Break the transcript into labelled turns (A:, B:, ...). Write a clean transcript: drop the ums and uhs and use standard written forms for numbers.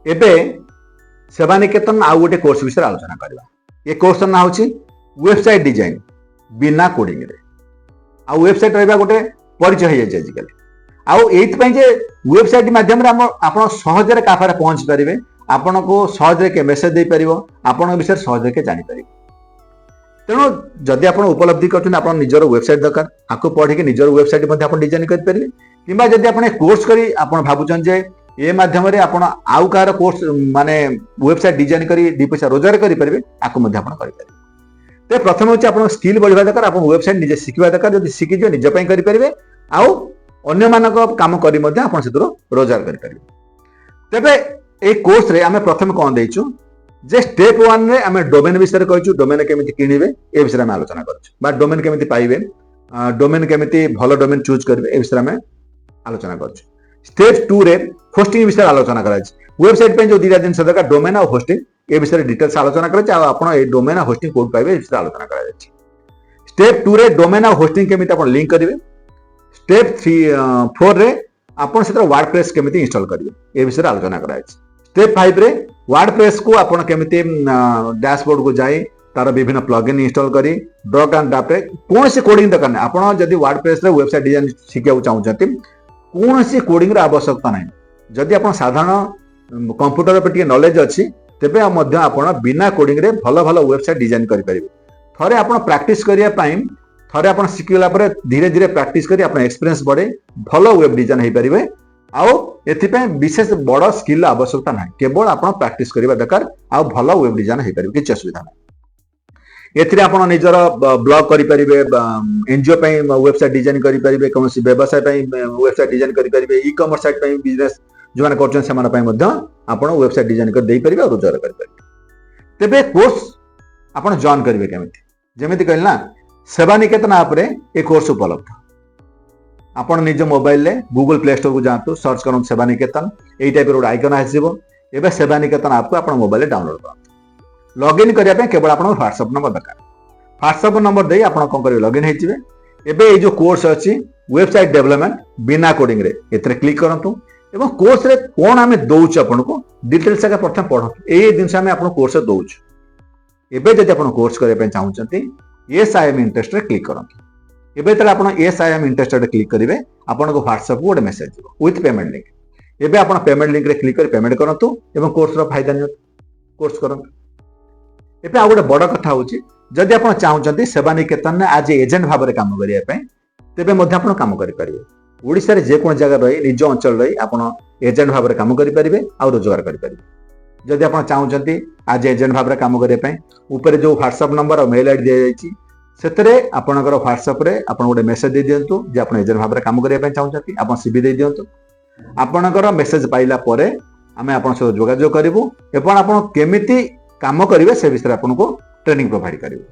A: एबे सेवानिकेतन आउ गोटे कोर्स विषय आलोचना करबा। ये कोर्स ना होची वेबसाइट डिजाइन बिना कोडिंग रे। आ वेबसाइट रहबा गोटे परिचय है आजिकल। आउ एथ पई जे वेबसाइट माध्यम रे आपण सहज रे काफारे पहुंच परिबे, आपण को सहज रे के मैसेज दे परिबो, आपण विषय सहज रे के जानि परिबे। तेणु जदि आप उपलब्धि कर निजर वेबसाइट दरकार आपको पढ़ी के निजर वेबसाइट आप डिजाइन करेंगे कि जदि आप कोर्स करी आप भावुन जे ये माध्यम आउ कार कोर्स माने वेबसाइट डिजाइन करी दी पैसा रोजगार करेंगे आपको तो प्रथम हूँ आप स्किल बढ़ा दरकार आप वेबसाइट निजे शिखा दरकार जब शिखी निजपाई करेंगे आउ अन्य मान काम कर रोजगार करेंगे। तेरे ये कोर्स रे आम प्रथम कौन देचु जे स्टेप 1 रे आम डोमेन विषय कहूँ डोमेन केमिति किनिबे ए विषय में आलोचना करछु बा डोमेन केमिति पाइबे डोमेन केमिति भलो डोमेन चूज करबे ए विषय में आलोचना करछु। स्टेप 2 रे होस्टिंग विषय आलोचना कराछि वेबसाइट पे जो दीटा दिन दरकार डोमेन और होस्टिंग ए विषय डिटेल्स आलोचना कराछि आ आपण ए डोमेन और होस्टिंग कोड पाइबे ए विषय आलोचना कराछि। स्टेप 2 रे डोमेन और होस्टिंग केमिति आपण लिंक करबे। स्टेप 4 रे आपण सेतर वर्डप्रेस केमिति इंस्टॉल करबे ए विषय आलोचना कराछि। स्टेप 5 रे वर्डप्रेस को आपण केमिति डैशबोर्ड को जाई तार विभिन्न प्लगइन इंस्टॉल करी ड्रैग एंड ड्रॉप रे कौन से कोडिंग दरकार नै। आपण जदि वर्डप्रेस रे वेबसाइट डिजाइन शिखिया चाहूछंती कौन से कोडिंग रे आवश्यकता नै। जदि आपण साधारण कंप्यूटर पे नॉलेज अछि तेबे मध्य आपण बिना कोडिंग रे भलो भलो वेबसाइट डिजाइन करि परिबे। थरे आपण प्रैक्टिस करिया पई थरे आपण शिखिला परे धीरे धीरे प्रैक्टिस करी आपण एक्सपीरियंस बढ़े भलो वेब डिजाइन हे परिबे। आउ एथिपे विशेष बड़ स्किल आवश्यकता ना केवल आपण प्रैक्टिस करबा दरकार आउ भलो वेब डिजाइन हे परिबे किछ असुविधा ना। एथिरे आपण निजर ब्लॉग करि परिबे एनजीओ पई वेबसाइट डिजाइन करि परिबे कोनोसी व्यवसाय पई वेबसाइट डिजाइन करि परिबे ई कॉमर्स साइट पई बिजनेस जो माने करछन से माने पई मध्य आपण वेबसाइट डिजाइन कर देई परिबे रोजगार करि परिबे। तेबे कोर्स आपण जॉइन करिवे केमिति जेमिति कहलना सेवानिकेतन ऐप रे ए कोर्स उपलब्ध। आपण निज मोबाइल ले गूगल प्ले स्टोर को जातु सर्च करन सेवानिकेतन एई टाइप रो आइकन आसीबो। एबे सेवानिकेतन ऐप को आपण मोबाइल ले डाउनलोड करन लॉगिन करिया पे केवल आपण व्हाट्सएप नंबर दरकार। व्हाट्सएप नंबर देई आपण कोन करिवे लॉगिन हेजिबे। एबे ए जो कोर्स अछि वेबसाइट डेवलपमेंट बिना कोडिंग रे एतरे क्लिक करंतु एवं कोर्स रे कोन आमे दोउछ आपण को डिटेल्स का प्रथम पढंतु ए दिन से आपण कोर्स दोउछ। एबे जदि आपण कोर्स करे पे चाहउचंती yes I am interested click करंतु। एबे तले आपण yes I am interested click करिवे आपण को व्हाट्सएप को गोटे मेसेज जीवो विथ पेमेंट लिंक। एबे आपण पेमेंट लिंक रे क्लिक कर पेमेंट करंतु एवं कोर्स रो फायदा नियंतु कोर्स करंतु। एबे आ गोटे बड़ कथा होची जदि आपण चाहउचंती सेवानिकेतन ने आज एजेंट भाव रे काम करिया पे तेबे मध्ये आपण काम करि परिबे। ओडिसा रे जे कोन जगह रही निज अंचल रही आपण एजेंट भाव रे काम करि परिबे आ रोजगार करि परिबे। जदि आपण चाहउचंती आज एजेंट भाव रे काम करिया पे ऊपर जो व्हाट्सएप नंबर और मेल आईडी दिया जायछि सेतरे आपनकर व्हाट्सएप रे आपण गोटे मेसेज दे दियंतु जे आपण एजेंट भाव रे काम करिया पे चाहउचंती आपण सीवी दे दियंतु। आपनकर मेसेज पाइला परे आमे आपण से जोगाजोग करिवु एवं आपण केमिति काम करिवे से विषय आपनको ट्रेनिंग प्रोवाइड करिवु।